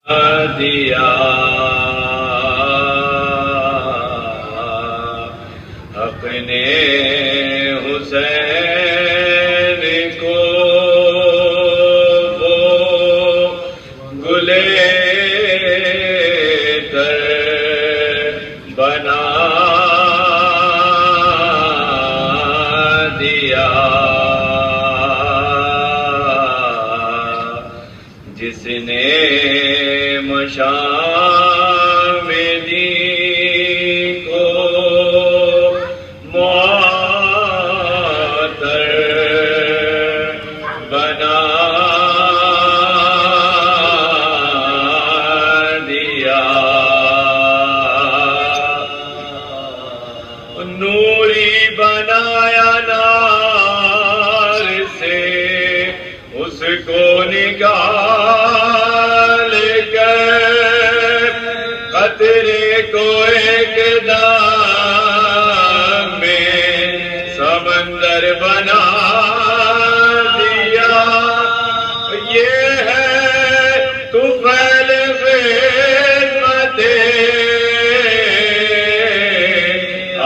دیا اپنے حسین کو وہ گلے تر بنا دیا جس نے مشام دین کو معطر بنا دیا نوری بنایا نار سے اس کو نکال قطرے کو ایک دام میں سمندر بنا دیا یہ ہے طفیل خدمت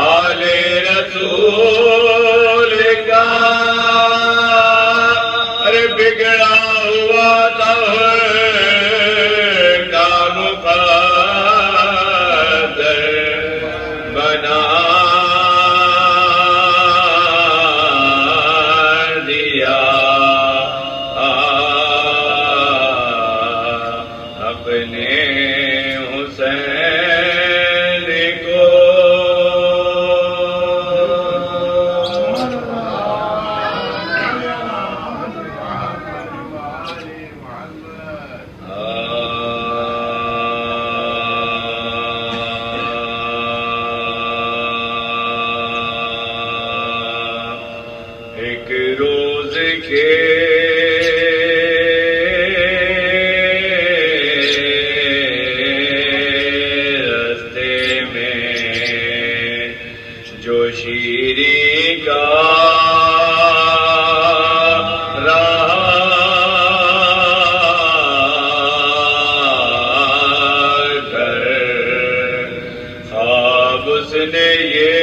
آل رسول کا ارے بگڑا ہوا تھا ایک روز کے رستے میں جو شیریں کا رہا گھر خواب اس نے یہ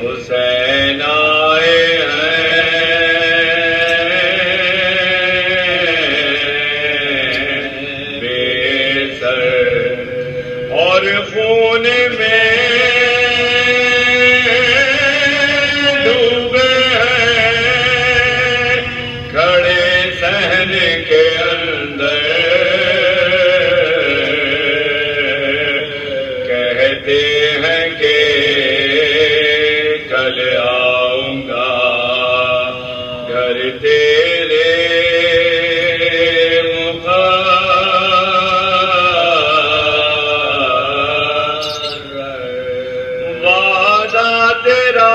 حسین آئے ہیں بے سر اور خون میں ڈوبے ہیں کھڑے صحن کے اندر کہتے ہیں کہ کل آؤں گا گھر تیرے مقرر وعدہ تیرا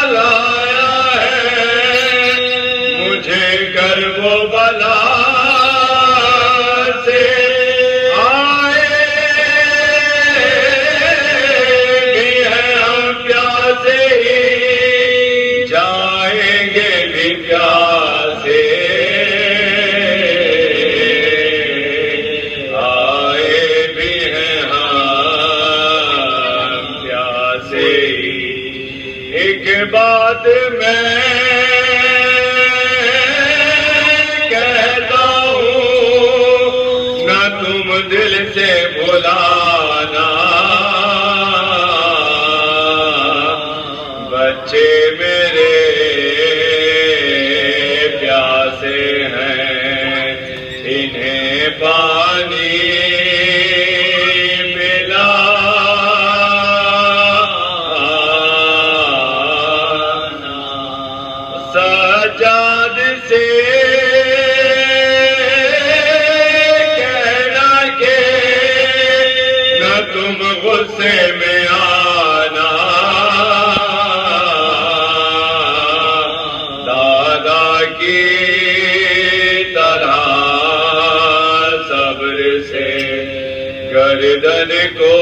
لایا ہے مجھے کرب و بلا سے جائیں گے بھی پیاسے آئے بھی ہیں ہم پیاسے ایک بات میں کہتا ہوں نہ تم دل سے بھلانا بچے میرے پیاسے ہیں انہیں پانی ملا سجاد سے کہنا کہ نہ تم غصے میں آنا کی طرح صبر سے گردن کو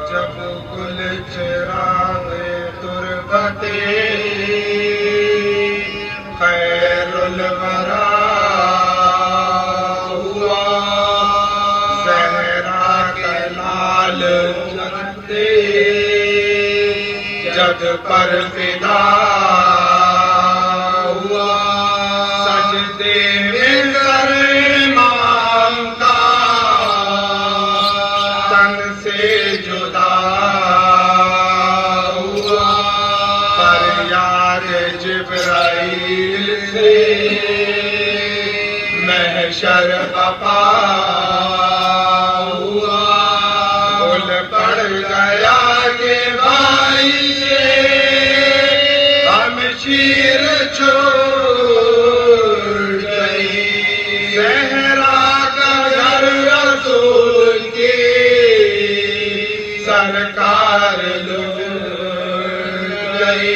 جب گل چراغ تربتے خیر الورا ہوا زہرا کا لال جگتے جگ پر فدا ہوا سجدے میں سر مانگتا تن سے جدا ہوا فریاد جبرائیل سے محشر بپا ہوا بول پڑ گیا کہ بھائی سے ہم شیر چھوڑ گئی صحرا کا گھر رسول کی سرکار لٹ گئی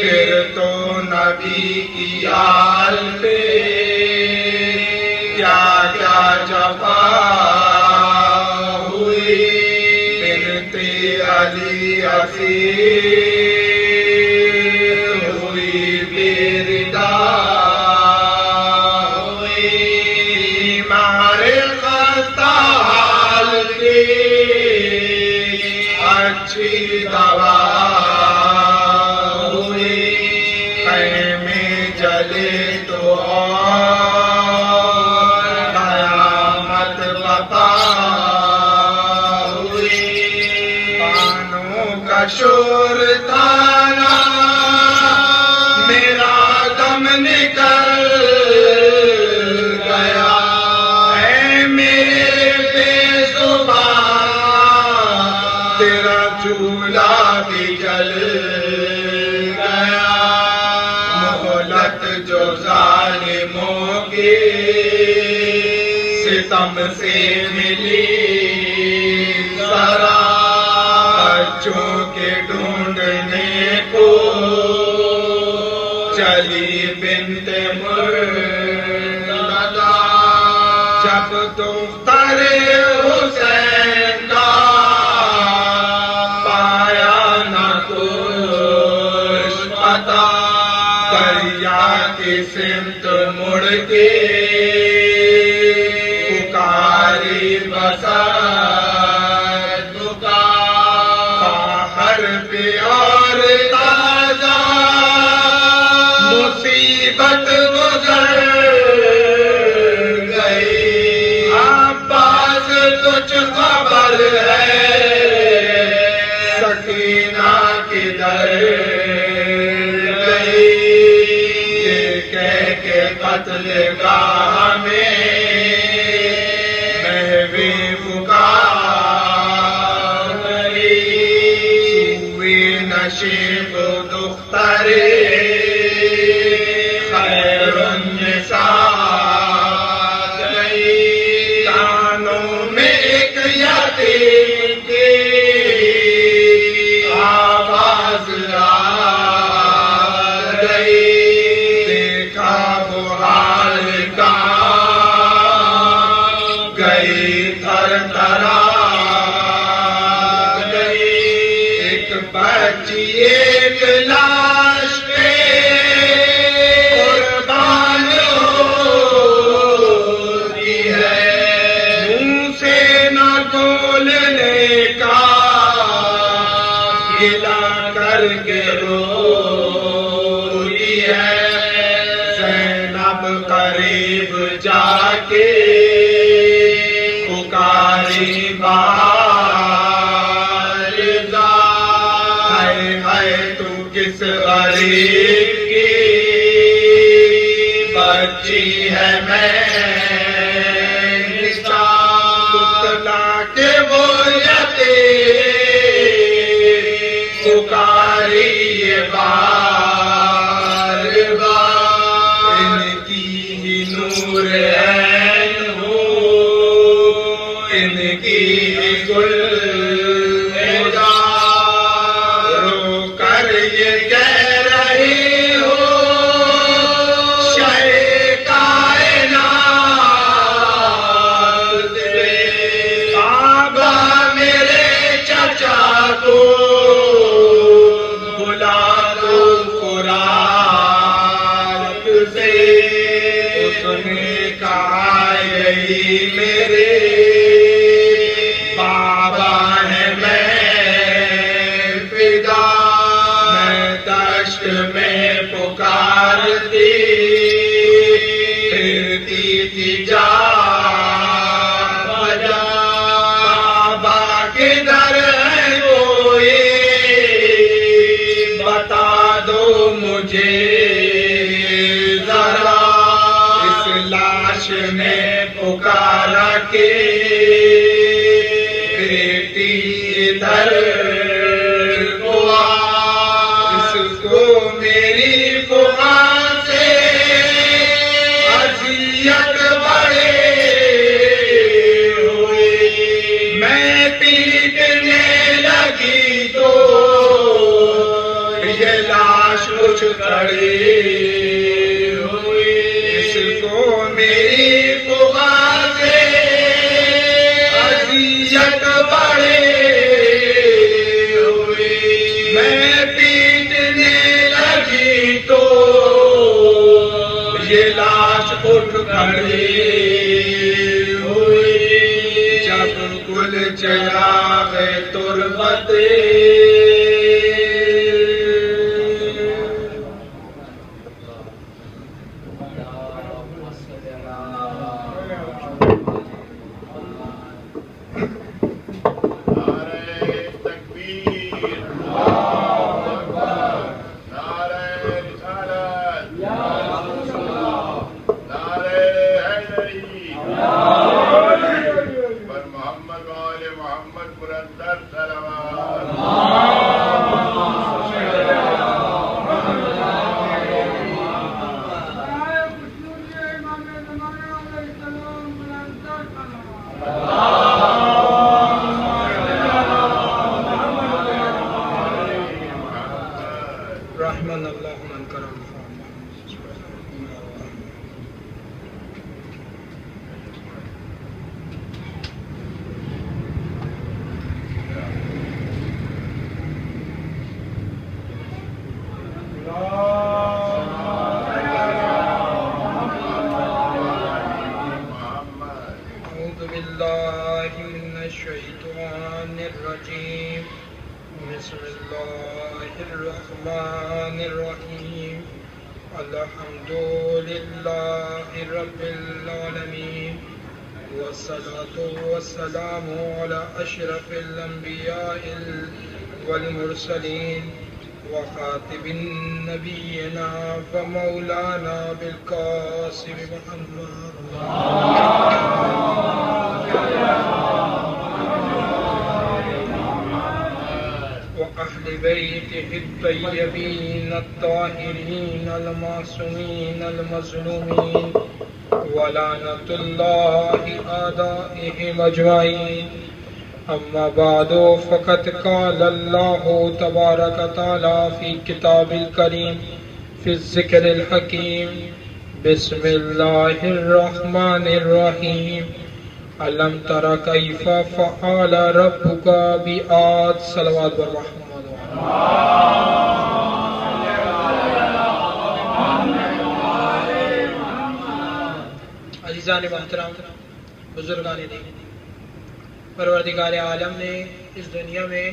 پھر تو نبی کی آل پہ کیا کیا جفا ہوئی بنتے علی اسیر ہوئی بیردا ہوئی مارے خستہ حال کی اچھی دوا ہوئی خیمے جلے تو قیامت بتا ہوئی پانوں کا شور تھانا میرا دم نکل گیا اے میرے بے زبان تیرا چولہا بھی جل گیا مہلت جو ظالموں کے ستم سے ملی ذرا بچوں کے ڈھونڈنے کو چلی بنت مرتضی جب دختر حسین کا پایا نہ کچھ پتا دریا کی سمت مڑ کے پکاری بسر فاخر پہ اور تازہ مصیبت گزر گئی عباس کچھ خبر ہے سکینہ کدھر گئی یہ کہہ کے قتل گاہ میں محوی پکار گئی سوئی نشیب دختر خیر النساء گئی کانوں میں ایک یتیم کی آواز آ گئی دیکھا وہ حال کا گئی تھر تھرا گئی ایک بچی ایک لاش پہ قربان ہوتی ہے منہ سے نہ بولنے کا گلا کر کے روتی ہے زینب قریب جا کے پکاری والدہ ہائے ہائے تو کس غریب کی کرتی ہے میں تلا کے وہ پکاری بار بار ان کی ہی نور عین ہو ان کی ہی گل رو کر یہ کہہ رہی ہو شہ کائنات بابا میرے چچا کو بلا دو قرآن سے اس نے کہا یہی میرے بابا ہے میں فدا میں دشت میں پکارتی پھرتی تھی جا بجا بابا کدھر ہے کوئی بتا دو مجھے ذرا اس لاش نے پکارا کہ بیٹی ادھر کو آ اس کو میری فغا سے اذیت بڑے ہوئی میں پیٹنے لگی تو یہ لاش کچھ کھڑی ہوئی اس کو میری فغا سے اذیت بڑے ہوئی میں پیٹنے لگی تو یہ لاش اٹھ کھڑی ہوئی جب گل چراغ تربت رحمن اللہ من کرم اعوذ باللہ من الشیطان الرجیم بسم اللہ الرحمن الرحیم الحمد للہ رب العالمین والصلاة والسلام علی اشرف الانبیاء والمرسلین وخاتم نبینا ومولانا بالقاسم محمد وأهل بيته الطيبين الطاهرين المعصومين المظلومين ولعنة الله أعدائهم أجمعين أما بعد فقد قال الله تبارك وتعالى في كتاب الكريم في الذكر الحكيم بسم الله الرحمن الرحيم ألم تر كيف فعل ربك بعاد صلوات والرحمن عزیزان محترم بزرگان دین پروردگار عالم نے اس دنیا میں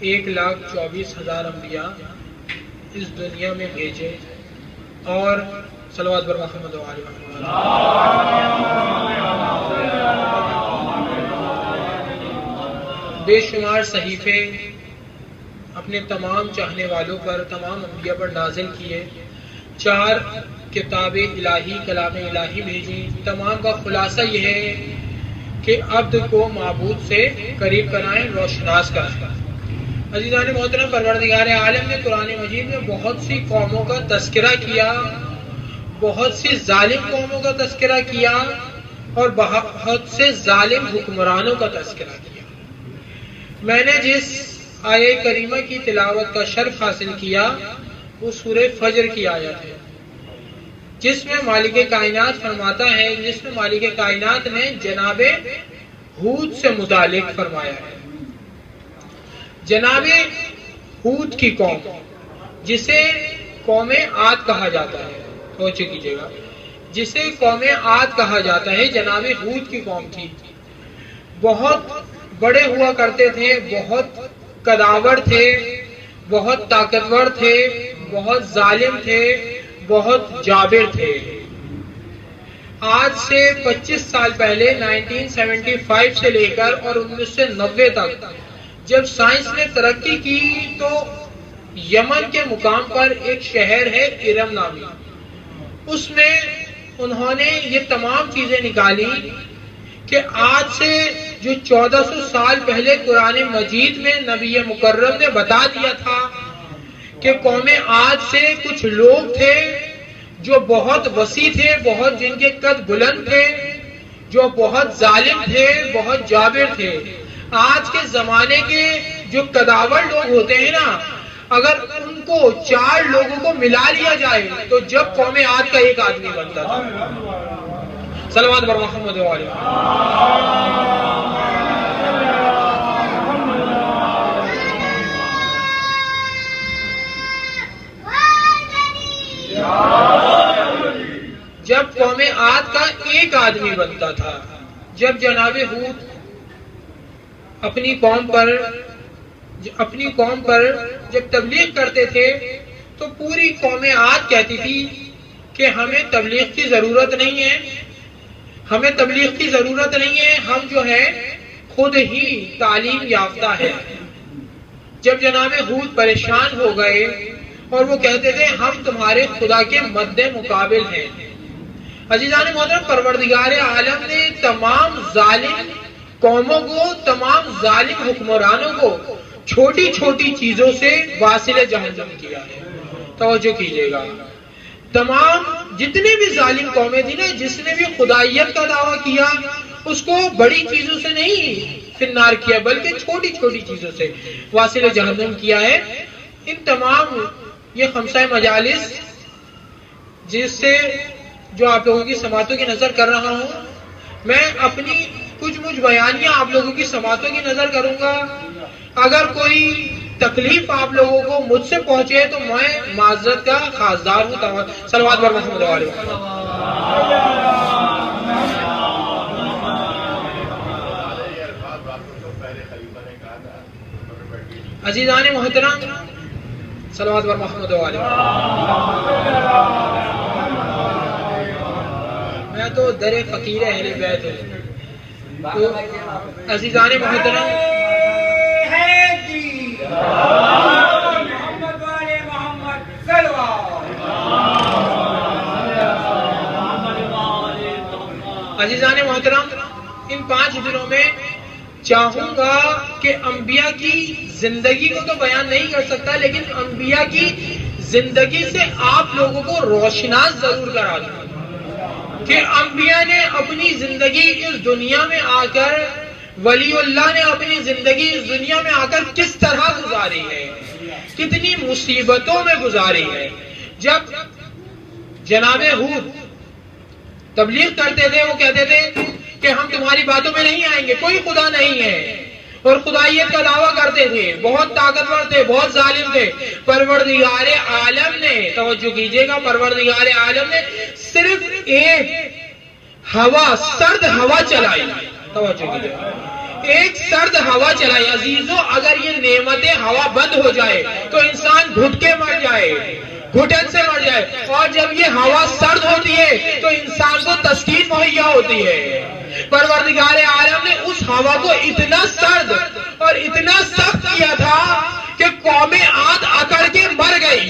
1,24,000 انبیاء اس دنیا میں بھیجے اور صلوات بر محمد و آل محمد بے شمار صحیفے اپنے تمام چاہنے والوں پر تمام انبیاء پر نازل کیے 4 کتاب الہی، کلام الہی بھیجی، تمام کا خلاصہ یہ ہے کہ عبد کو معبود سے قریب کرائیں، روشناس کرائیں۔ عزیزان محترم، پروردگار عالم نے قرآن مجید میں بہت سی قوموں کا تذکرہ کیا، بہت سی ظالم قوموں کا تذکرہ کیا اور بہت سے ظالم حکمرانوں کا تذکرہ کیا۔ میں نے جس آیہ کریمہ کی تلاوت کا شرف حاصل کیا وہ سورہ فجر کی آیت ہے، جس میں مالک کائنات فرماتا ہے، جس میں مالک کائنات نے جناب ہود سے متعلق فرمایا ہے۔ جناب ہود کی قوم، جسے قوم عاد کہا جاتا ہے، سوچ کیجیے گا، جسے قوم عاد کہا جاتا ہے، جناب ہود کی قوم تھی، بہت بڑے ہوا کرتے تھے، بہت قداور تھے، بہت طاقتور تھے، بہت ظالم تھے، بہت جابر تھے۔ آج سے 25 سال پہلے 1975 سے لے کر اور 1990 تک جب سائنس نے ترقی کی تو یمن کے مقام پر ایک شہر ہے ارم نامی، اس میں انہوں نے یہ تمام چیزیں نکالی کہ آج سے جو 1400 سال پہلے قرآن مجید میں نبی مکرم نے بتا دیا تھا کہ قوم عاد سے کچھ لوگ تھے جو بہت وسیع تھے، بہت جن کے قد بلند تھے، جو بہت ظالم تھے، بہت جابر تھے۔ آج کے زمانے کے جو قداور لوگ ہوتے ہیں نا، اگر ان کو 4 لوگوں کو ملا لیا جائے تو جب قوم عاد کا ایک آدمی بنتا تھا۔ صلوات بر محمد و علیہ۔ جب قوم عاد کا ایک آدمی بنتا تھا، جب جناب ہود اپنی قوم پر جب تبلیغ کرتے تھے تو پوری قوم عاد کہتی تھی کہ ہمیں تبلیغ کی ضرورت نہیں ہے، ہمیں تبلیغ کی ضرورت نہیں ہے، ہم جو ہے خود ہی تعلیم یافتہ ہے۔ جب جناب ہود پریشان ہو گئے اور وہ کہتے تھے ہم تمہارے خدا کے مد مقابل ہیں۔ عزیزان محترم، پروردگار عالم نے تمام ظالم قوموں کو، تمام ظالم حکمرانوں کو چھوٹی چھوٹی چیزوں سے واصل جہنم کیا ہے۔ توجہ کیجیے گا، تمام جتنے بھی ظالم قومیں تھیں نا، جس نے بھی خدائیت کا دعویٰ کیا اس کو بڑی چیزوں سے نہیں فنار کیا بلکہ چھوٹی چھوٹی چیزوں سے واصل جہنم کیا ہے۔ ان تمام یہ خمسہ مجالس جس سے جو آپ لوگوں کی سماعتوں کی نظر کر رہا ہوں، میں اپنی کچھ بیانیاں آپ لوگوں کی سماعتوں کی نظر کروں گا۔ اگر کوئی تکلیف آپ لوگوں کو مجھ سے پہنچے تو میں معذرت کا خاصدار ہوں۔ صلوات بر محمد علیہ۔ عزیزان محترم، صلوات بر محمد علیہ۔ میں تو در فقیر اہل بیت ہوں، تو عزیزان محترم عزیزان محترم، ان 5 دنوں میں چاہوں گا کہ انبیاء کی زندگی کو تو بیان نہیں کر سکتا، لیکن انبیاء کی زندگی سے آپ لوگوں کو روشناس ضرور کرا دوں کہ انبیاء نے اپنی زندگی اس دنیا میں آ کر، ولی اللہ نے اپنی زندگی اس دنیا میں آ کر کس طرح گزاری ہے، کتنی مصیبتوں میں گزاری ہے۔ جب جناب ہود تبلیغ کرتے تھے، وہ کہتے تھے کہ ہم تمہاری باتوں میں نہیں آئیں گے، کوئی خدا نہیں ہے، اور خدائیت کا دعویٰ کرتے تھے، بہت طاقتور تھے، بہت ظالم تھے۔ پروردگار عالم نے، توجہ کیجئے گا، پروردگار عالم نے صرف ایک ہوا، سرد ہوا چلائی، توجہ کیجئے گا، ایک سرد ہوا چلائی۔ عزیزو، اگر یہ نعمت ہوا بند ہو جائے تو انسان گھٹ کے مر جائے، گھٹن سے مر جائے، اور جب یہ ہوا سرد ہوتی ہے تو انسان کو تسکین مہیا ہوتی ہے۔ پروردگار عالم نے اس ہوا کو اتنا سرد اور اتنا سخت کیا تھا کہ قوم عاد اکڑ کے مر گئی،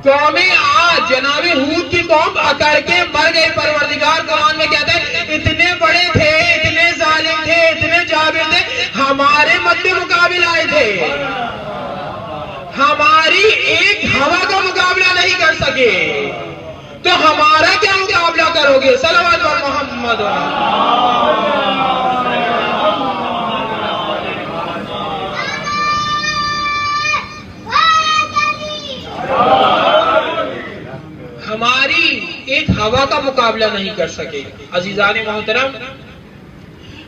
قوم آج جناب ہود کی قوم اکڑ کے مر گئے. پروردگار قرآن میں کہتا ہے اتنے بڑے تھے, اتنے ظالم تھے, اتنے جابر تھے, ہمارے مد مقابل آئے تھے, ہماری ایک ہوا کا مقابلہ نہیں کر سکے, تو ہمارا کیا مقابلہ کرو گے؟ صلوات و محمد. ہماری ایک ہوا کا مقابلہ نہیں کر سکے. عزیزان محترم,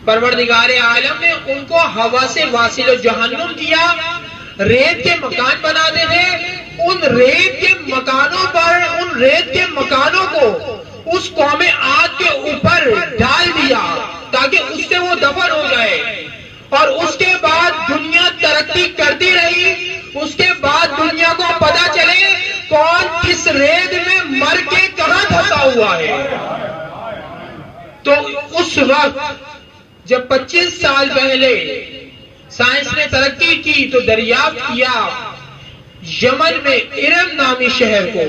پروردگار عالم نے ان کو ہوا سے واصل و جہنم کیا, ریت کے مکان بناتے تھے, ان ریت کے مکانوں پر, ان ریت کے مکانوں کو اس قوم عاد کے اوپر ڈال دیا تاکہ اس سے وہ دفن ہو جائے, اور اس کے بعد دنیا ترقی کرتی رہی. اس کے بعد دنیا کو پتا چلے کون کس ریت میں مر کے کہاں پھنسا ہوا ہے. تو اس وقت جب 25 سال پہلے سائنس نے ترقی کی تو دریافت کیا یمن میں ارم نامی شہر کو.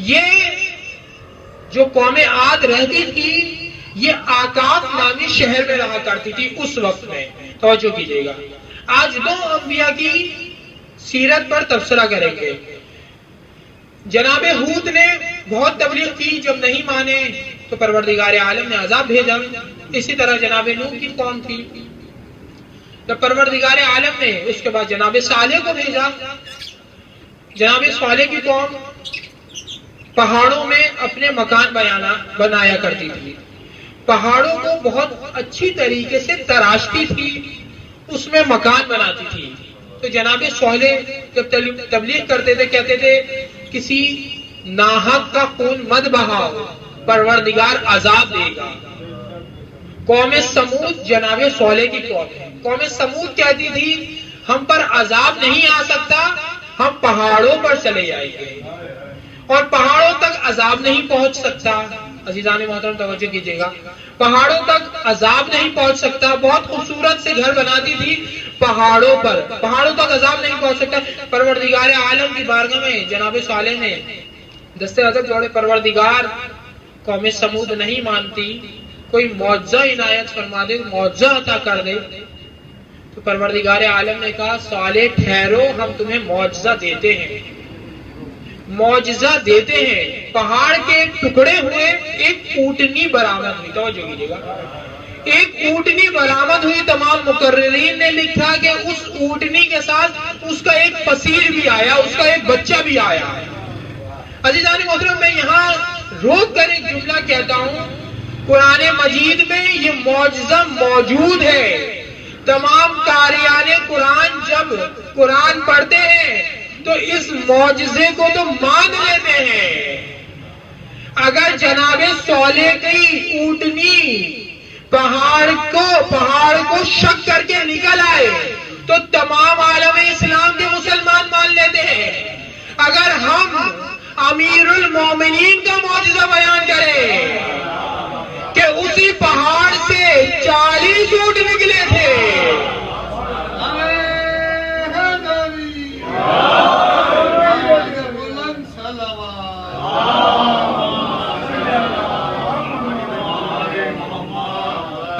یہ جو قوم عاد رہتی تھی یہ آکاف نامی شہر میں رہا کرتی تھی اس وقت میں. توجہ کیجیے گا, آج دو انبیاء کی سیرت پر تبصرہ کریں گے. جناب ہود نے بہت تبلیغ کی, جب نہیں مانے تو پروردگار عالم نے عذاب بھیجا. اسی طرح جناب نوح کی قوم تھی, جب پروردگار عالم نے اس کے بعد جناب صالح کو بھیجا. جناب صالح کی قوم پہاڑوں میں اپنے مکان بنایا کرتی تھی, پہاڑوں کو بہت اچھی طریقے سے تراشتی تھی, اس میں مکان بناتی تھی. تو جناب صالح جب تبلیغ کرتے تھے کہتے تھے کسی ناحق کا خون مت بہاؤ, پروردگار عذاب دے گا. قوم سمود جناب صالح کی قوم ہے. قوم سمود کہتی تھی ہم پر عذاب نہیں آ سکتا, ہم پہاڑوں پر چلے جائیں گے, اور پہاڑوں تک عذاب نہیں پہنچ سکتا. عزیزان محترم توجہ کیجیے گا, پہاڑوں تک عذاب نہیں پہنچ سکتا. بہت خوبصورت سے گھر بناتی تھی پہاڑوں پر, پہاڑوں تک عذاب نہیں پہنچ سکتا. پروردگار عالم کی بارگاہ میں جناب صالح نے دستے عزت جوڑے, پروردگار قوم سمود نہیں مانتی, کوئی معجزہ عنایت فرما دے, معجزہ عطا کر دے. تو پروردگار عالم نے کہا صالح ٹھہرو, ہم تمہیں معجزہ دیتے ہیں, معجزہ دیتے ہیں. پہاڑ کے ٹکڑے ہوئے ایک اونٹنی برآمد ہوئی. توجہ کیجیے گا, ایک اونٹنی برآمد ہوئی. تمام مقررین نے لکھا کہ اس اونٹنی کے ساتھ اس کا ایک فصیل بھی آیا, اس کا ایک بچہ بھی آیا. عزیزان محترم, میں یہاں روک کر ایک جملہ کہتا ہوں, قرآن مجید میں یہ معجزہ موجود ہے. تمام قاریان قرآن جب قرآن پڑھتے ہیں تو اس معجزے کو تو مان لیتے ہیں. اگر جناب صالح کی اونٹنی پہاڑ کو شک کر کے نکل آئے تو تمام عالم اسلام کے مسلمان مان لیتے ہیں. اگر ہم امیر المومنین کا معجزہ بیان کریں کہ اسی پہاڑ سے 40 اونٹ نکلے تھے,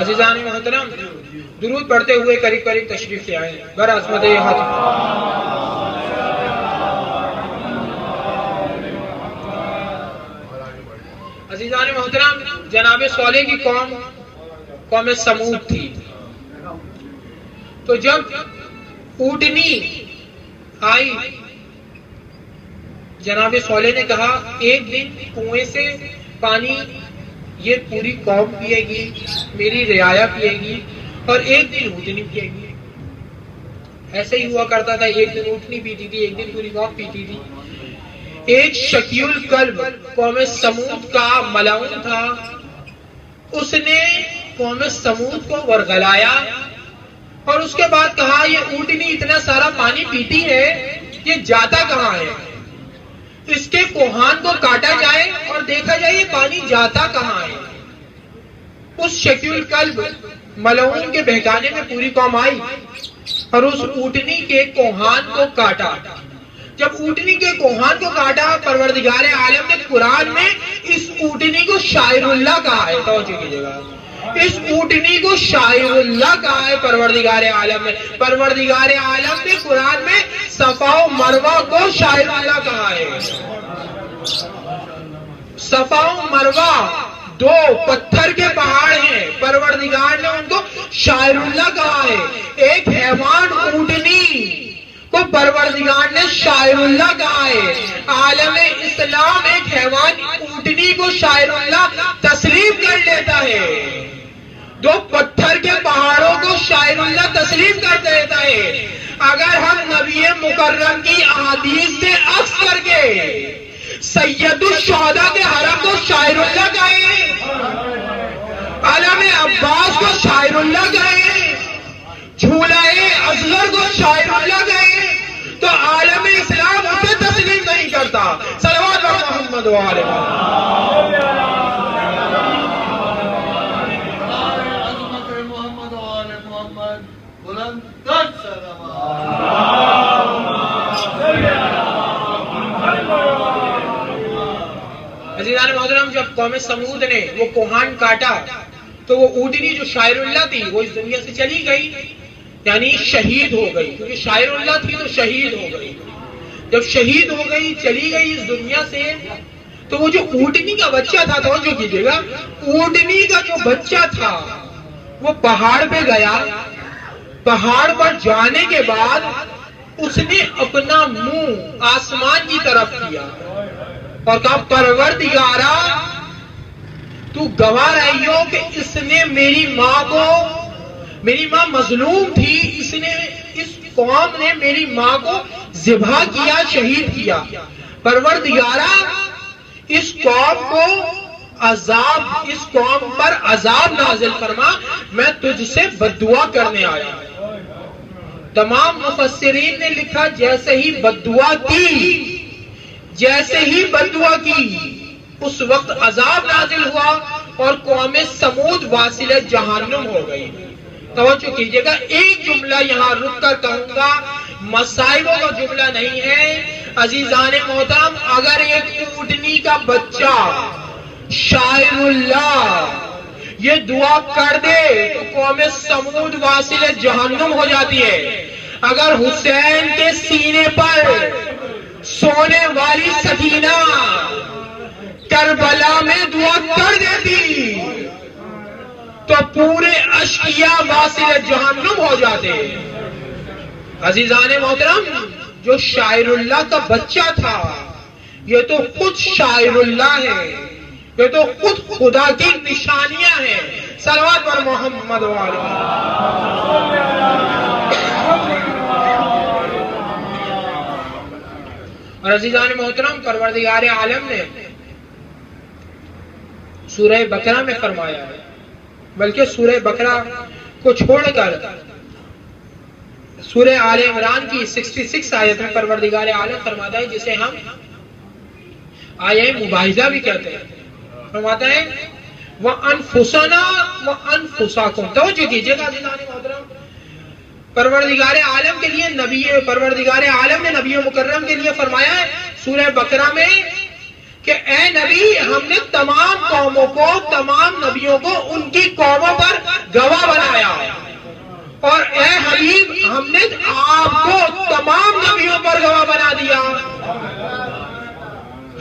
عزیزان محترم درود پڑھتے ہوئے قریب قریب تشریف لے آئے برعظمت عزیزان محترم, جناب صالح کی قوم سمود تھی. تو جب اونٹنی آئی جناب صالح نے کہا ایک دن کنویں سے پانی یہ پوری قوم پیے گی, میری رعایا پیے گی, اور ایک دن اونٹنی پیے گی. ایسے ہی ہوا کرتا تھا, ایک دن اونٹنی پیتی تھی, ایک دن پوری قوم پیتی تھی. ایک شقی القلب قوم سمود کا ملعون تھا, اس نے قوم سمود کو ورغلایا اور اس کے بعد کہا یہ اونٹنی اتنا سارا پانی پیتی ہے, یہ جاتا کہاں ہے, اس کے کوہان کو کاٹا جائے اور دیکھا جائے یہ پانی جاتا کہاں ہے. اس شقی القلب ملعون کے بہکانے میں پوری قوم آئی اور اس اونٹنی کے کوہان کو کاٹا. جب اونٹنی کے کوہان کو کاٹا پروردگار عالم نے قرآن میں اس اونٹنی کو شاعر اللہ کہا ہے. توجہ کیجیے گا, اس اونٹنی کو شاعر اللہ کہا ہے پروردگار عالم نے. پروردگار عالم نے قرآن میں صفا و مروہ کو شاعر اللہ کہا ہے. صفا و مروہ دو پتھر کے پہاڑ ہیں, پروردگار نے ان کو شاعر اللہ کہا ہے. ایک حیوان اونٹنی کو پروردگار نے شاعر اللہ کہا ہے. عالم اسلام ایک حیوان اونٹنی کو شاعر اللہ تسلیم کر لیتا ہے. دو پتھر کے پہاڑوں کو شاعر اللہ تسلیم کر دیتا ہے. اگر ہم نبی مکرم کی احادیث سے عکس کر کے سید الشہداء کے حرم کو شاعر اللہ کہیں, عالم عباس کو شاعر اللہ کہیں, جھولائے اصغر کو شاعر اللہ کہیں, تو عالم اسلام اسے تسلیم نہیں کرتا. صلوات محمد و آل محمد. عزیزان محترم, جب قوم سمود نے وہ کوہان کاٹا تو وہ اونٹنی جو شاعر اللہ تھی وہ اس دنیا سے چلی گئی, یعنی شہید ہو گئی. کیونکہ شاعر اللہ تھی تو شہید ہو گئی. جب شہید ہو گئی, چلی گئی اس دنیا سے, تو وہ جو اونٹنی کا بچہ تھا, توجہ کیجیے گا, اونٹنی کا جو بچہ تھا وہ پہاڑ پہ گیا. پہاڑ پر جانے کے بعد اس نے اپنا منہ آسمان کی طرف کیا اور کہا, پروردگارا تو گواہ رہی ہو کہ اس نے میری ماں مظلوم تھی, اس قوم نے میری ماں کو ذبح کیا, شہید کیا. پروردگارا اس قوم پر عذاب نازل فرما, میں تجھ سے بددعا کرنے آیا. تمام مفسرین نے لکھا جیسے ہی بددعا کی اس وقت عذاب نازل ہوا اور قوم سمود واصل جہنم ہو گئی. توجہ کیجیے گا, ایک جملہ یہاں رک کر کہوں گا, مصائبوں کا جملہ نہیں ہے. عزیزان محترم, اگر ایک اونٹنی کا بچہ شاعر اللہ یہ دعا کر دے تو قوم سمود واصل جہنم ہو جاتی ہے. اگر حسین کے سینے پر سونے والی سکینہ کربلا میں دعا کر دیتی تو پورے اشقیاء واصل جہنم ہو جاتے. عزیزان محترم, جو شاعر اللہ کا بچہ تھا یہ تو خود شاعر اللہ ہے, یہ تو خود خدا کی نشانیاں ہیں. صلوات پر محمد و آل اور عزیزان محترم, پروردگار عالم نے سورہ بقرہ میں فرمایا ہے, بلکہ سورہ بقرہ کو چھوڑ کر سورہ آل عمران کی 66 آیت میں پروردگار عالم فرماتا ہے, جسے ہم آیہ مباحثہ بھی کہتے ہیں. فرماتا ہے وَأَنفُسَنَا وَأَنفُسَكُمْ. توجہ کیجیے گا عزیزان محترم, پروردگار عالم کے لیے پروردگار عالم نے نبی مکرم کے لیے فرمایا ہے سورہ بقرہ میں کہ اے نبی, ہم نے تمام قوموں کو, تمام نبیوں کو ان کی قوموں پر گواہ بنایا, اور اے حبیب ہم نے آپ کو تمام نبیوں پر گواہ بنا دیا.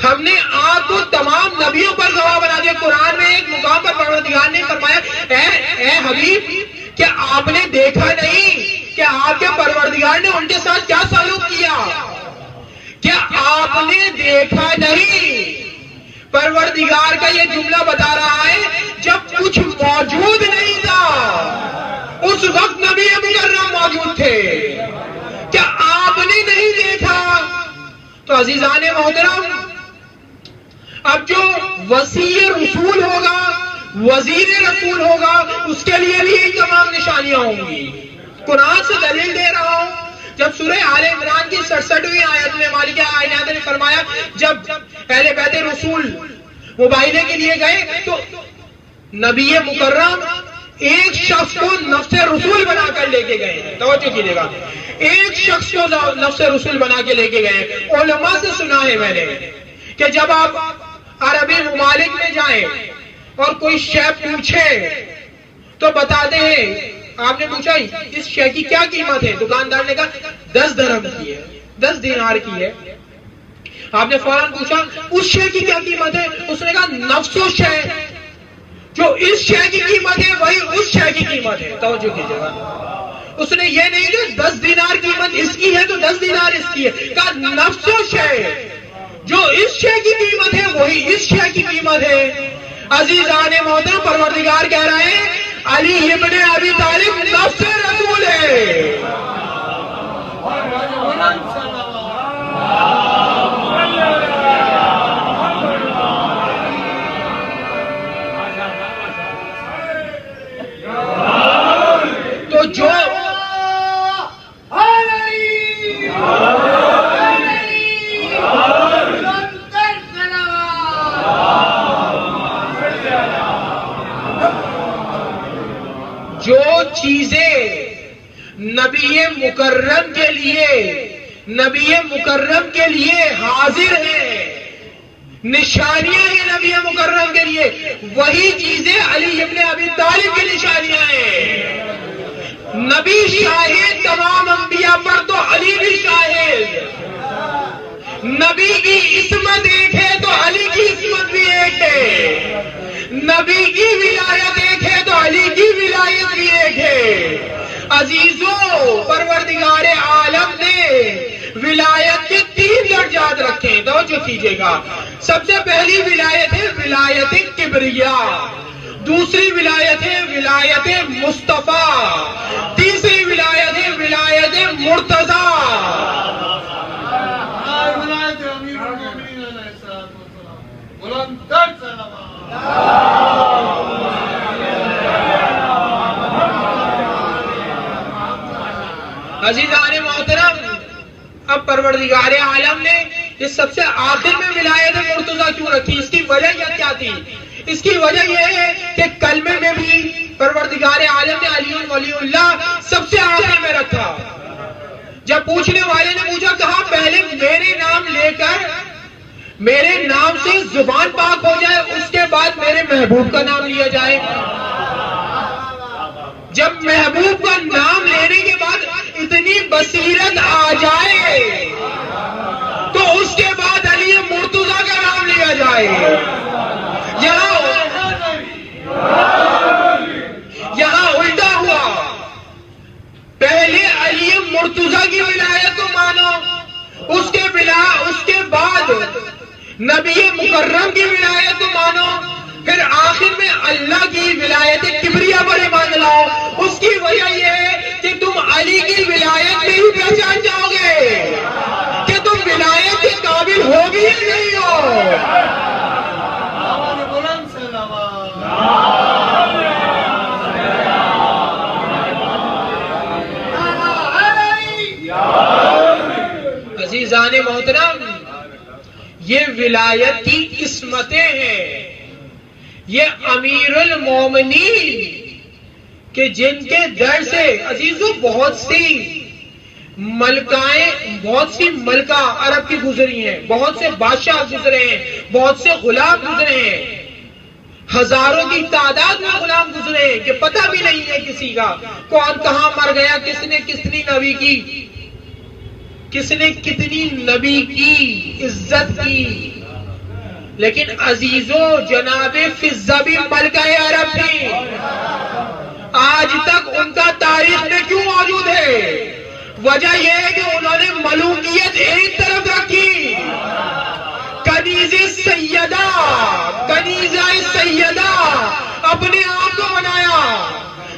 ہم نے آپ کو تمام نبیوں پر گواہ بنا دیا. قرآن میں ایک مقام پر پروردگار نے فرمایا اے حبیب, کیا آپ نے دیکھا نہیں کہ آپ کے پروردگار نے ان کے ساتھ کیا سلوک کیا؟ کیا آپ نے دیکھا نہیں؟ پروردگار کا یہ جملہ بتا رہا ہے جب کچھ موجود نہیں تھا اس وقت نبی مکرم موجود تھے. کیا آپ نے نہیں دیکھا؟ تو عزیزان محترم, اب جو وسیع رسول ہوگا, وزیر رسول ہوگا, اس کے لیے بھی یہ تمام نشانیاں ہوں گی. قرآن سے دلیل دے رہا ہوں. جب سورہ آل عمران کی 67ویں آیت میں مالک کائنات نے فرمایا جب پہلے بیت رسول مباہلے کے لیے گئے تو نبی مکرم ایک شخص کو نفس رسول بنا کر لے کے گئے ہیں. توجہ کیجیے گا, ایک شخص کو نفس رسول بنا کے لے کے گئے ہیں. علماء سے سنا ہے میں نے کہ جب آپ عربی ممالک میں جائیں اور کوئی شے پوچھے تو بتاتے ہیں, آپ نے پوچھا اس شے کی کیا قیمت ہے, دکاندار نے کہا 10 درہم کی ہے, 10 دینار کی ہے. آپ نے فوراً پوچھا اس شے کی کیا قیمت ہے, اس نے کہا نفس و شے, جو اس شے کی قیمت ہے وہی اس شے کی قیمت ہے. توجہ کیجیے گا, اس نے یہ نہیں کہ 10 دینار قیمت اس کی ہے تو 10 دینار اس کی ہے, کہا نفس و شے, جو اس شے کی قیمت ہے وہی اس شے کی قیمت ہے. عزیزان محترم, پروردگار کہہ رہے ہیں علی ابن ابی طالب نفس رسول ہے. تو جو چیزیں نبی مکرم کے لیے حاضر ہیں, نشانیاں ہیں نبی مکرم کے لیے, وہی چیزیں علی ابن ابی طالب کی نشانیاں ہیں. نبی شاہد تمام انبیاء پر تو علی بھی شاہد. نبی کی عصمت ایک ہے تو علی کی عصمت بھی ایک ہے. نبی کی ولایت ایک ہے تو علی کی ولایت بھی ایک ہے. عزیزوں, پروردگار عالم نے ولایت کے 3 درجات رکھے ہیں. توجہ کیجیے گا, سب سے پہلی ولایت ہے ولایت کبریاء, دوسری ولایت ہے ولایت مصطفیٰ, تیسری ولایت ہے ولایت مرتضیٰ. عزیزان محترم, اب پروردگار عالم نے اس سب سے آخر میں ولایت مرتضیٰ کیوں رکھی, اس کی وجہ کیا تھی؟ اس کی وجہ یہ ہے کہ کلمے میں بھی پروردگار عالم نے علی ولی اللہ سب سے آخر میں رکھا. جب پوچھنے والے نے پوچھا, کہا پہلے میرے نام لے کر میرے نام سے زبان پاک ہو جائے, اس کے بعد میرے محبوب کا نام لیا جائے. جب محبوب کا نام لینے کے بعد اتنی بصیرت آ جائے تو اس کے بعد علی مرتضیٰ کا نام لیا جائے. یہاں الٹا ہوا, پہلے علی مرتضیٰ کی ولایت کو مانو, اس کے بعد نبی مکرم کی ولایت کو مانو, پھر آخر میں اللہ کی ولایت کبریاء پر ایمان لاؤ. اس کی وجہ یہ ہے کہ تم علی کی ولایت میں ہی پہچان جاؤ گے کہ تم ولایت کے قابل ہو بھی یا نہیں ہو. عزیزان محترم, یہ ولایت کی عصمتیں ہیں, یہ امیر المومنین کہ جن کے در سے عزیزوں بہت سی ملکہ عرب کی گزری ہیں, بہت سے بادشاہ گزرے ہیں, بہت سے غلام گزرے ہیں, ہزاروں کی تعداد میں غلام گزرے ہیں کہ پتہ بھی نہیں ہے کسی کا کون کہاں مر گیا, کس نے کتنی نبی کی عزت کی. لیکن عزیزوں, جناب فضہ بھی ملکہ عرب تھی, آج تک ان کا تاریخ میں کیوں موجود ہے؟ وجہ یہ ہے کہ انہوں نے ملوکیت ایک طرف رکھی, کنیزہ سیدہ اپنے آپ کو بنایا.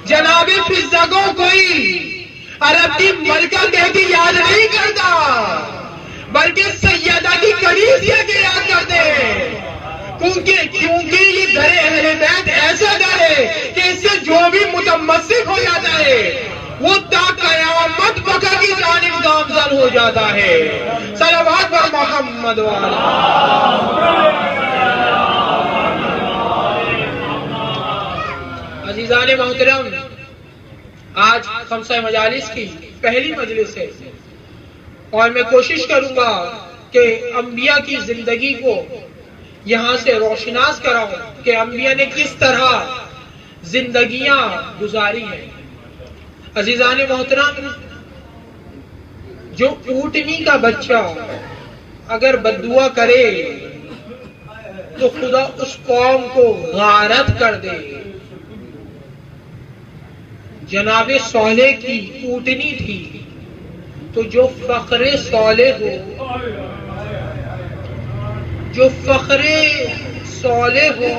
جناب فضہ کو کوئی عرب کی ملکہ کہہ کے یاد نہیں کرتا, بلکہ سیدہ کی کنیزہ کے یاد کرتے ہیں, کیونکہ یہ گھر اہل بیت ایسا گھر ہے کہ اس سے جو بھی متمسک ہو جاتا ہے وہ تا قیامت بقا کی جانب گامزن ہو جاتا ہے. صلوات پر محمد عزیزان محترم، آج خمسہ مجالس کی پہلی مجلس ہے اور میں کوشش کروں گا کہ انبیاء کی زندگی کو یہاں سے روشناس کراؤں کہ انبیاء نے کس طرح زندگیاں گزاری ہیں۔ عزیزان محترم، جو اونٹنی کا بچہ اگر بددعا کرے تو خدا اس قوم کو غارت کر دے۔ جناب صالح کی اونٹنی تھی، تو جو فخر صالح ہو، جو فخر صالح ہو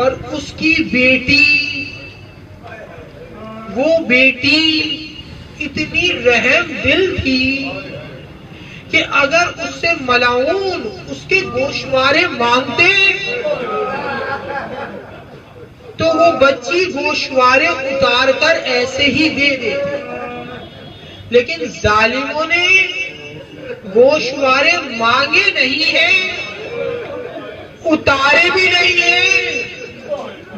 اور اس کی بیٹی، وہ بیٹی اتنی رحم دل تھی کہ اگر اس سے ملعون اس کے گوشوارے مانگتے تو وہ بچی گوشوارے اتار کر ایسے ہی دے دیتے، لیکن ظالموں نے گوشوارے مانگے نہیں ہیں، اتارے بھی نہیں ہیں،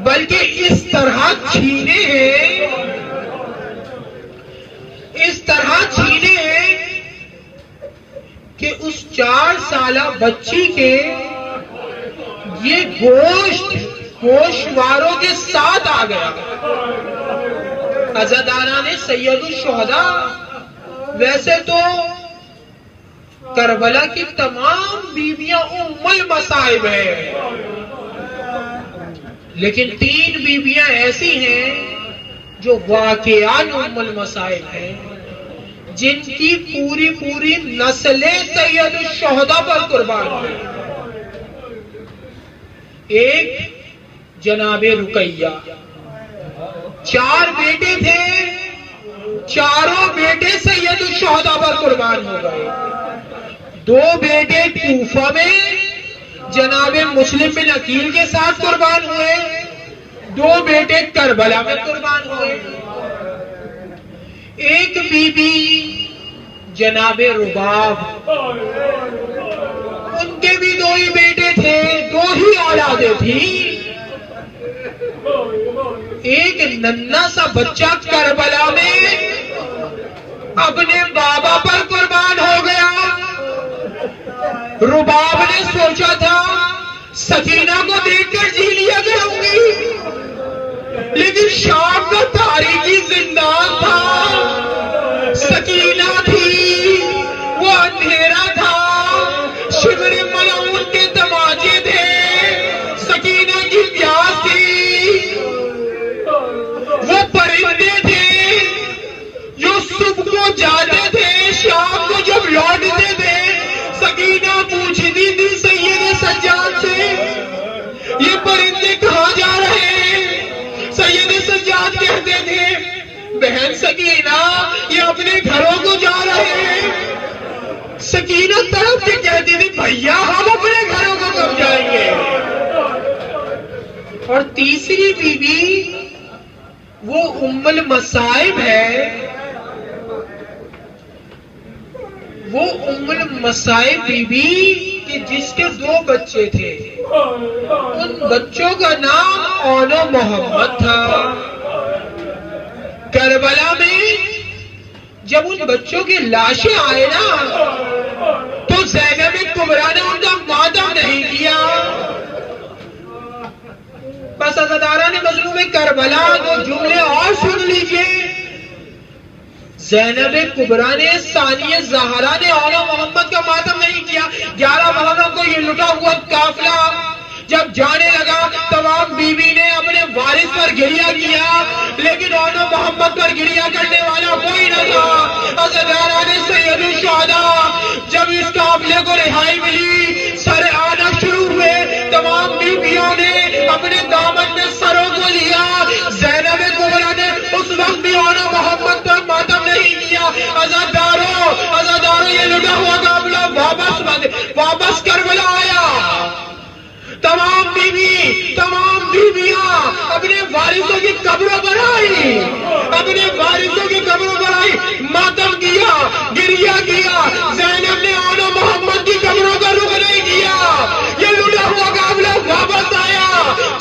بلکہ اس طرح چھینے ہیں، اس طرح چھینے ہیں کہ اس 4 سالہ بچی کے یہ گوشت گوشواروں کے ساتھ آ گیا۔ عزاداران سید الشہداء، ویسے تو کربلا کی تمام بیویاں ام المصائب ہیں، لیکن 3 بیویاں ایسی ہیں جو واقعان ام المصائب ہیں، جن کی پوری نسلیں سید الشہداء پر قربان ہوئی۔ ایک جناب رقیہ، 4 بیٹے تھے، چاروں بیٹے سید الشہداء پر قربان ہو گئے۔ 2 بیٹے کوفہ میں جناب مسلم بن عقیل کے ساتھ قربان ہوئے، 2 بیٹے کربلا میں قربان ہوئے۔ ایک بی بی جناب رباب، ان کے بھی 2 ہی بیٹے تھے، 2 ہی اولادیں تھیں۔ ایک ننھا سا بچہ کربلا میں اپنے بابا پر قربان ہو گیا۔ رباب نے سوچا تھا سکینہ کو دیکھ کر جی لیا کروں گی، لیکن شام کا تاریخی زندان تھا، سکینہ تھی، وہ اندھیرا تھا، شبر ملعون کے تماچے تھے، سکینہ کی پیاس تھی، وہ پرندے تھے جو صبح کو جاتے تھے، شام کو جب لوٹتے تھے، سکینہ پوچھتی تھی سید سجاد سے یہ پرندے کہاں جا رہے ہیں؟ سید سجاد کہتے تھے بہن سکینہ یہ اپنے گھروں کو جا رہے ہیں۔ سکینہ طرف سے کہتی تھی بھیا ہم اپنے گھروں کو کب جائیں گے؟ اور تیسری بیوی وہ ام المصائب ہے، وہ ام المصائب بیوی کہ جس کے 2 بچے تھے، ان بچوں کا نام اون و محمد تھا۔ کربلا میں جب ان بچوں کی لاشیں آئے نا تو زینب کبریٰ نے ان کا ماتم نہیں کیا۔ بس عزاداران مظلوم کربلا 2 جملے اور سن لیجئے۔ زینب کبریٰ نے ثانیہ زہرا نے اون و محمد کا ماتم نہیں کیا۔ 11 محرم کو یہ لٹا ہوا قافلہ جب جانے لگا، تمام بیوی نے اپنے وارث پر گریہ کیا، لیکن اون و محمد پر گریہ کرنے والا کوئی نہ تھا۔ عزاداران سید الشہداء، جب اس قافلے کو رہائی ملی، سر آنا شروع ہوئے، تمام بیویوں نے اپنے دامن میں سروں کو لیا۔ زینب کبریٰ نے اس وقت بھی اون و محمد پر ماتم نہیں کیا۔ عزاداروں یہ لٹا ہوا قافلہ واپس کربلا آیا۔ تمام بیویاں اپنے وارثوں کی قبروں پر آئی، اپنے وارثوں کی قبروں پر آئی، ماتم کیا، گریہ کیا۔ زینب نے اون و محمد کی قبروں کا رخ نہیں کیا۔ یہ لٹا ہوا قافلہ واپس آیا۔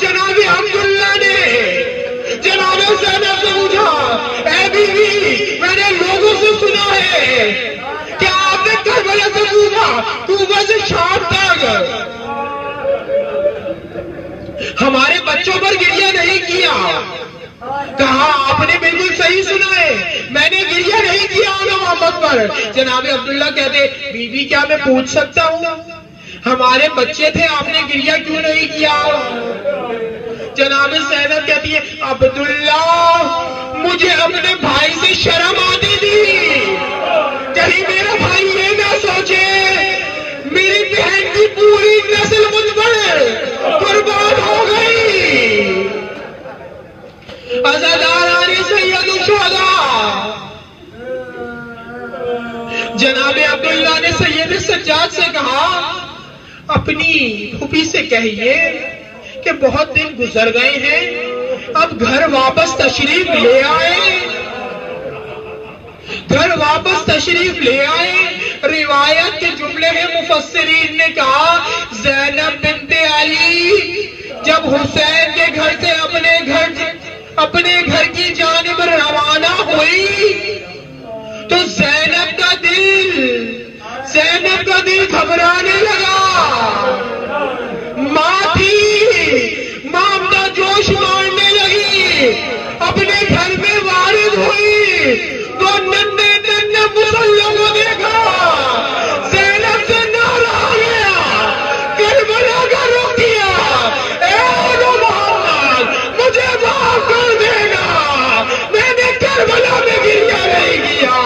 جناب عبداللہ نے کوفہ سے شام تک ہمارے بچوں پر گریہ نہیں کیا. کہا آپ نے بالکل صحیح سنا ہے, میں نے گریہ نہیں کیا آل محمد پر. جناب عبداللہ کہتے بی بی کیا میں پوچھ سکتا ہوں ہمارے بچے تھے آپ نے گریہ کیوں نہیں کیا؟ جناب زینب کہتی ہے عبداللہ مجھے اپنے بھائی سے شرم آتی تھی, کہیں میرا بھائی یہ نہ سوچے میری بہن کی پوری نسل مجھ پر برباد ہو گئی. عزاداران سید الشہداء جناب عبداللہ نے سید سجاد سے کہا اپنی پھوپھی سے کہیے کہ بہت دن گزر گئے ہیں, اب گھر واپس تشریف لے آئے, گھر واپس تشریف لے آئے. روایت کے جملے میں مفسرین نے کہا زینب بنت علی جب حسین کے گھر سے اپنے گھر کی جانب روانہ ہوئی تو زینب کا دل گھبرانے لگا. ماں تھی, ماں اپنا جوش مارنے لگی, اپنے گھر میں وارد ہوئی تو ننھے مسلموں کو دیکھا, زینب سے نعرہ آ گیا, کربلا کا رخ کیا, اے آل محمد مجھے معاف کر دینا, میں نے کربلا میں گریہ نہیں کیا,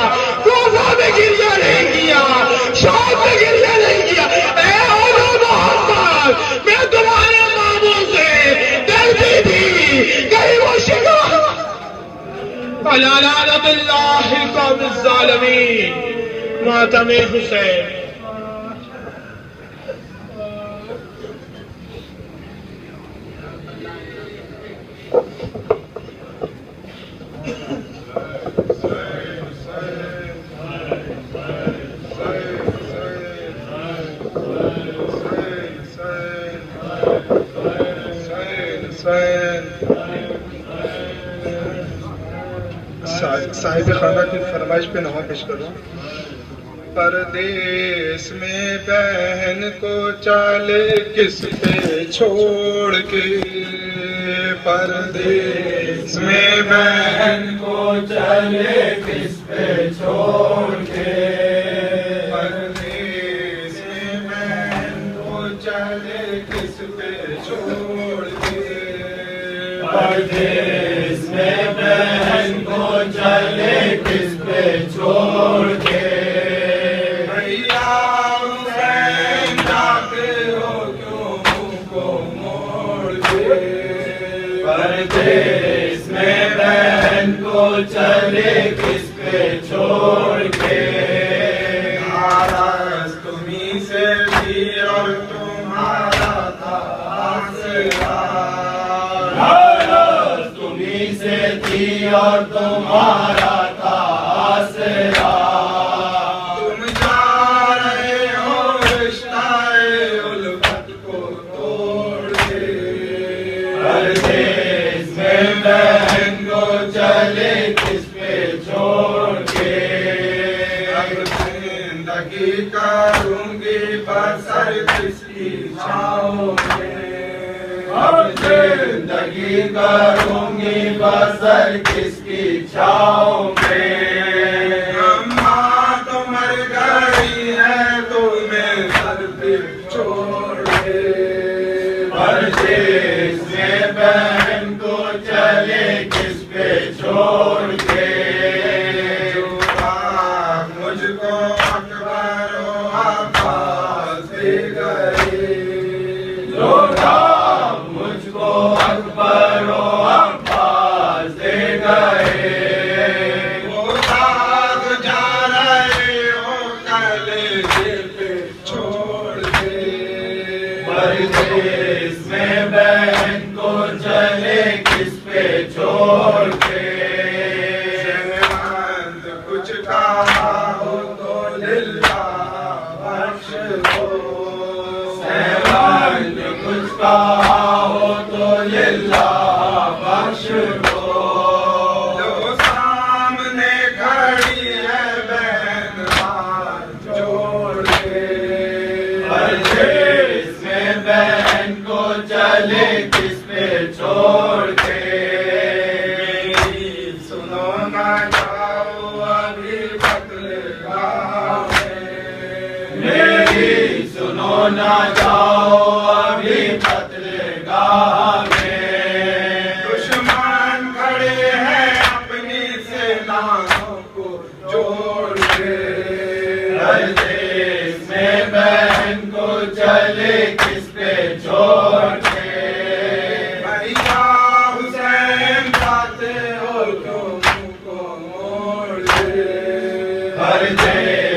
کوفہ میں گریہ نہیں کیا, شام میں گریہ نہیں کیا. اے آل محمد میں تمہارے ماموں سے ڈرتی تھی کہیں وہ شکار. علی لعنت اللہ القوم الظالمین. ماتم حسین. صاحب خانہ کی فرمائش پہ نغمہ پیش کروں. پردیس میں بہن کو چالے کس پہ چھوڑ کے, پردیس میں بہن کو چالے کس پہ چھوڑ کے, پردیس میں بہن کو چالے کس پہ چھوڑ کے, پردیس میں بہن کو چلے کس پہ چھوڑ کے. بھیا حسین جاتے ہو کیوں منہ کو موڑ کے, پردیس میں بہن کو چلے کس پہ چھوڑ کے. ناراض تمہیں سے بھی اور تمہارا تھا آسرا, سے تھی اور تمہارا تھا آسرا. تم جا رہے ہو رشتہ الفت کو توڑ کے, پردیس میں بہن کو چلے کس پہ چھوڑ کے. اب زندگی کروں گی بسر کس کی چھاؤں میں, اب زندگی کروں گی بسر کس کی چھاؤں میں. اماں تو مر گئی ہے تمہیں سر پہ چھوڑ کے, پردیس میں بہن کو چلے کس پہ چھوڑ کے. جو بات مجھ کو اکبر و عباس دے گئے, جو مجھ کو اکبر و عباس دے گئے, وہ نہ جاؤ ابھی قتل گاہ میں، دشمن کھڑے ہیں اپنی سیناؤں کو جوڑ کے، ہر دیس میں بہن کو چلے کس پہ چھوڑ کے، بھیا حسین جاتے ہو کیوں منہ کو موڑ کے، ہر دیس